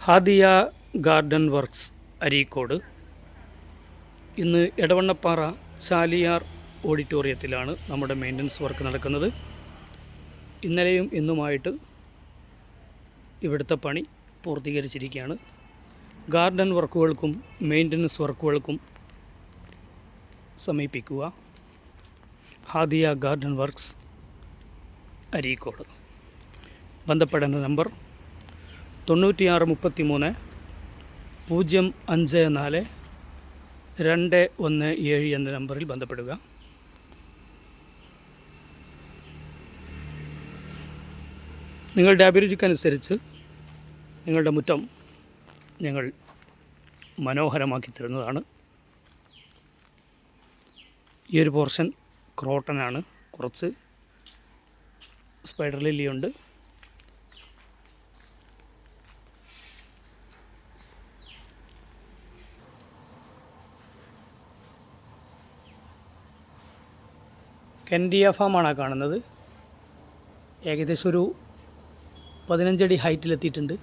Hadiya garden works Areekode. ഇന്ന് എടവണ്ണപ്പാറ ചാലിയാർ ഓഡിറ്റോറിയത്തിലാണ് നമ്മുടെ മെയിൻ്റനൻസ് വർക്ക് നടക്കുന്നത്. ഇന്നലെയും ഇന്നുമായിട്ട് ഇവിടുത്തെ പണി പൂർത്തീകരിച്ചിരിക്കുകയാണ്. ഗാർഡൻ വർക്കുകൾക്കും മെയിൻ്റനൻസ് വർക്കുകൾക്കും സമീപിക്കുക ഹാദിയ ഗാർഡൻ വർക്ക്സ് അരീക്കോട്. ബന്ധപ്പെടേണ്ട നമ്പർ 9633 054 217 എന്ന നമ്പറിൽ ബന്ധപ്പെടുക. നിങ്ങളുടെ അഭിരുചിക്കനുസരിച്ച് നിങ്ങളുടെ മുറ്റം ഞങ്ങൾ മനോഹരമാക്കി തരുന്നതാണ്. ഈ ഒരു പോർഷൻ ക്രോട്ടനാണ്, കുറച്ച് സ്പൈഡർ ലില്ലിയുണ്ട്. കെൻഡിയ ഫാമാണ് കാണുന്നത്. ഏകദേശം ഒരു 15 അടി ഹൈറ്റിലെത്തിയിട്ടുണ്ട്.